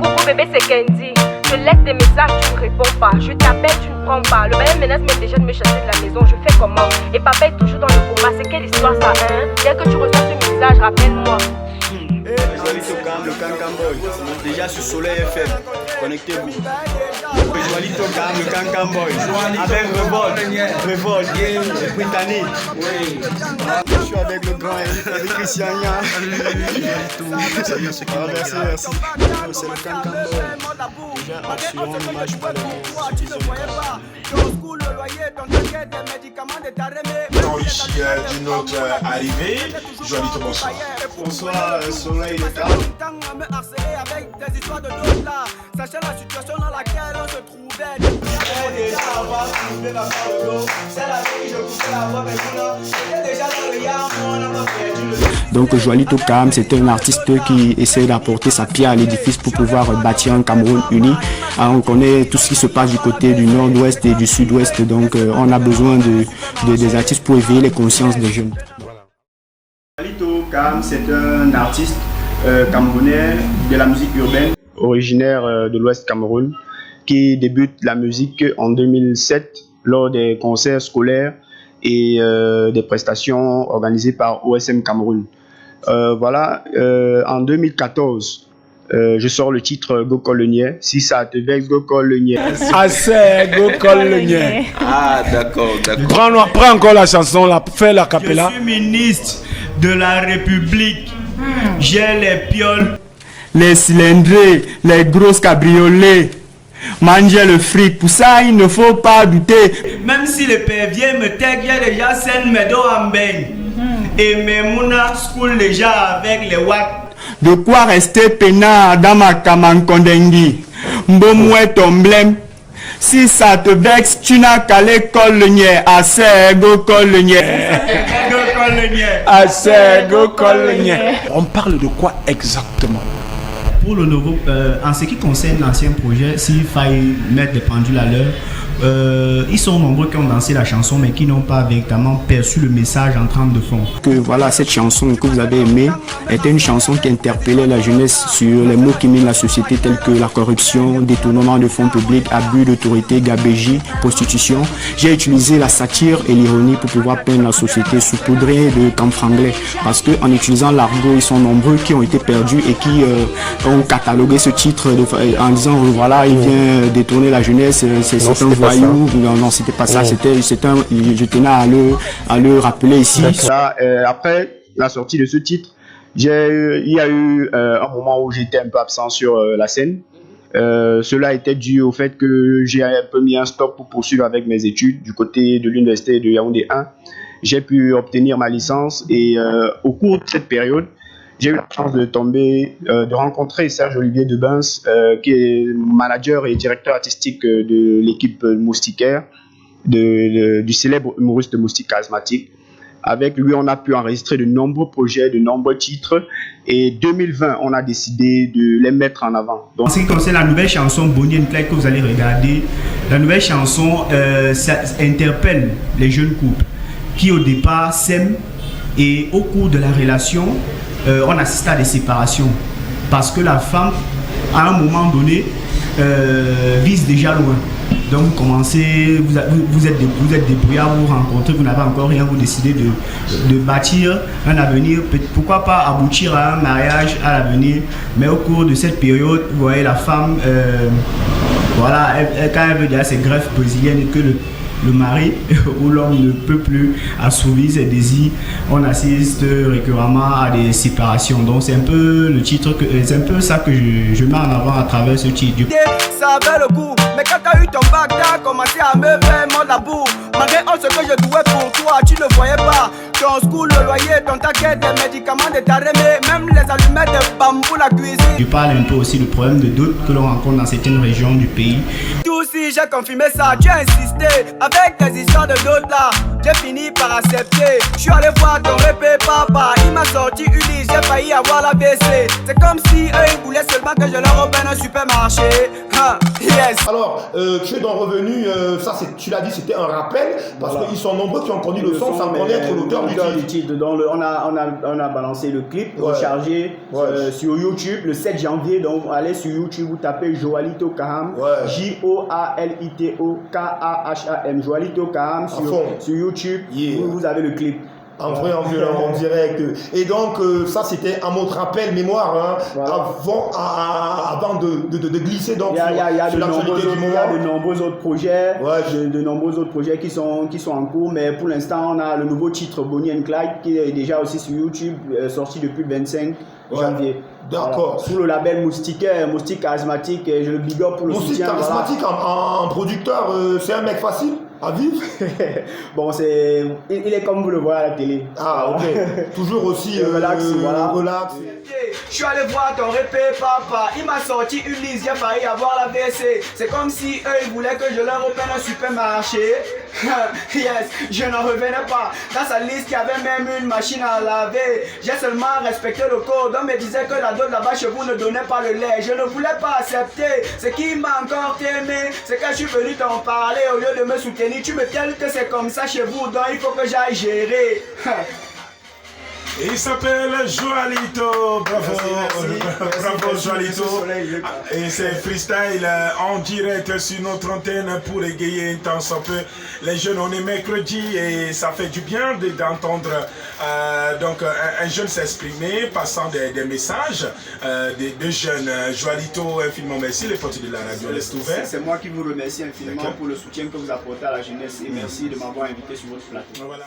Coucou bébé, c'est Candy. Je laisse des messages, tu ne réponds pas. Je t'appelle, tu ne prends pas. Le bail menace même déjà de me chasser de la maison. Je fais comment? Et papa est toujours dans le coma. C'est quelle histoire ça, hein? Dès que tu reçois ce message, rappelle-moi. Joalito Cam, le Cancan Boy. Déjà sur Soleil FM. Connectez-vous. Joalito Cam, le Cancan Boy. Avec Revolt, Britannique. Oui. Je suis avec le grand Eric Christian. Merci. C'est le Cancan Boy. Déjà assurant l'image pour les ici d'une autre arrivée. Joalito, bonsoir. Bonsoir, Soleil de Cam. Sachez la situation dans laquelle on se trouvait. Déjà avoir trouvé la parole, c'est la vie, je coupais la voix, mais j'étais déjà dans le yard, on n'a pas perdu le. Donc Joalito Cam, c'est un artiste qui essaie d'apporter sa pierre à l'édifice pour pouvoir bâtir un Cameroun uni. On connaît tout ce qui se passe du côté du nord-ouest et du sud-ouest, donc on a besoin des artistes pour éveiller les consciences des jeunes. Joalito Cam, c'est un artiste camerounais de la musique urbaine, originaire de l'Ouest Cameroun, qui débute la musique en 2007 lors des concerts scolaires et des prestations organisées par OSM Cameroun. En 2014, je sors le titre Go Call le Niais. Si ça te vexe, Go Call le Niais. Assez, Go Call le Niais. Ah, d'accord. Prends encore la chanson, fais la cappella. Je suis ministre de la République. J'ai les pioles, Les cylindrés, les grosses cabriolets, manger le fric, pour ça il ne faut pas douter. même si le père vient me tag, j'ai déjà scène mes dos en baigne. Et mes mounas school déjà avec les watts. De quoi rester peinard dans ma kamankondengi. Mbomoué ton blême. Si ça te vexe, tu n'as qu'à l'école le niais. Assez, Go Call le Niais. Go Call le Niais. Assez, Go Call le Niais. On parle de quoi exactement? Pour le nouveau, en ce qui concerne l'ancien projet, s'il faille mettre des pendules à l'heure, ils sont nombreux qui ont dansé la chanson mais qui n'ont pas véritablement perçu le message en trame de fond. Que voilà, cette chanson que vous avez aimée était une chanson qui interpellait la jeunesse sur les maux qui minent la société tels que la corruption, détournement de fonds publics, abus d'autorité, gabégie, prostitution. J'ai utilisé la satire et l'ironie pour pouvoir peindre la société saupoudrée de camps-franglais parce qu'en utilisant l'argot, ils sont nombreux qui ont été perdus et qui ont catalogué ce titre en disant voilà, il vient détourner la jeunesse, c'est un voyou. Non, c'était pas ça, je tenais à le rappeler ici. Après la sortie de ce titre, il y a eu un moment où j'étais un peu absent sur la scène. Cela était dû au fait que j'ai un peu mis un stop pour poursuivre avec mes études du côté de l'université de Yaoundé 1. J'ai pu obtenir ma licence et au cours de cette période, j'ai eu la chance de rencontrer Serge Olivier Debens, qui est manager et directeur artistique de l'équipe Moustiquaire, du célèbre humoriste Moustique Charismatique. Avec lui, on a pu enregistrer de nombreux projets, de nombreux titres. Et 2020, on a décidé de les mettre en avant. Donc, en ce qui concerne la nouvelle chanson Bonnie and Clyde que vous allez regarder, la nouvelle chanson ça interpelle les jeunes couples qui au départ s'aiment et au cours de la relation, on assiste à des séparations parce que la femme, à un moment donné, vise déjà loin. Donc vous commencez, vous êtes débrouillard, vous rencontrez, vous n'avez encore rien, vous décidez de bâtir un avenir, pourquoi pas aboutir à un mariage à l'avenir, mais au cours de cette période, vous voyez la femme, voilà, quand elle veut dire ses greffes brésiliennes et que le mari ou l'homme ne peut plus assouvir ses désirs, on assiste récurremment à des séparations. Donc c'est un peu le titre, c'est un peu ça que je mets en avant à travers ce titre. Ça avait le goût, mais quand t'as eu ton bac, t'as commencé à me faire mon la boue. Malgré all ce que je douais pour toi, tu ne voyais pas. Ton school, le loyer, ton taquet, des médicaments, des tarémés, même les allumettes de bambou, la cuisine. Je parle un peu aussi du problème de doute que l'on rencontre dans certaines régions du pays. Tout si j'ai confirmé ça, tu as insisté avec tes histoires de doute là. J'ai fini par accepter. Je suis allé voir ton répé papa, il m'a sorti Ulysse, j'ai failli avoir la BC. C'est comme si eux ils voulaient seulement que je leur open un supermarché. Yes. Alors, tu es donc revenu, ça tu l'as dit, c'était un rappel, parce qu'ils sont nombreux qui ont connu le son sans connaître l'auteur du l'auteur du titre. Donc on a balancé le clip rechargé sur YouTube le 7 janvier. Donc allez sur YouTube, vous tapez Joalito Kaham, Joalito Kaham, Joalito Kaham sur YouTube. Vous avez le clip. En vrai, en violent, en direct. Et donc, ça, c'était un mot de rappel, mémoire, hein, avant de glisser donc, sur l'actualité du moment. Il y a de nombreux autres projets, de nombreux autres projets qui sont en cours, mais pour l'instant, on a le nouveau titre Bonnie and Clyde qui est déjà aussi sur YouTube, sorti depuis le 25 janvier. D'accord. Sous le label Moustique Charismatique, je le big up pour le soutien. Moustique Charismatique, en producteur, c'est un mec facile à vivre. Bon, il est comme vous le voyez à la télé. Ah, ok. Toujours aussi relax. Je suis allé voir ton répé papa, il m'a sorti une liste, j'ai failli avoir la WC. C'est comme si eux ils voulaient que je leur ouvre un supermarché. Yes, je n'en revenais pas. Dans sa liste, il y avait même une machine à laver. J'ai seulement respecté le code. On me disait que la dose là-bas chez vous ne donnait pas le lait. Je ne voulais pas accepter. Ce qui m'a encore aimé, c'est que je suis venu t'en parler au lieu de me soutenir. Tu me telles que c'est comme ça chez vous, donc il faut que j'aille gérer. Il s'appelle Joalito, bravo, bravo Joalito. Et c'est freestyle en direct sur notre antenne pour égayer un temps soit peu. Les jeunes, on est mercredi et ça fait du bien d'entendre donc un jeune s'exprimer, passant des messages de jeunes. Joalito, infiniment merci, les potes de la radio, laisse ouvert. C'est moi qui vous remercie infiniment pour le soutien que vous apportez à la jeunesse et merci de m'avoir invité sur votre plateau. Voilà.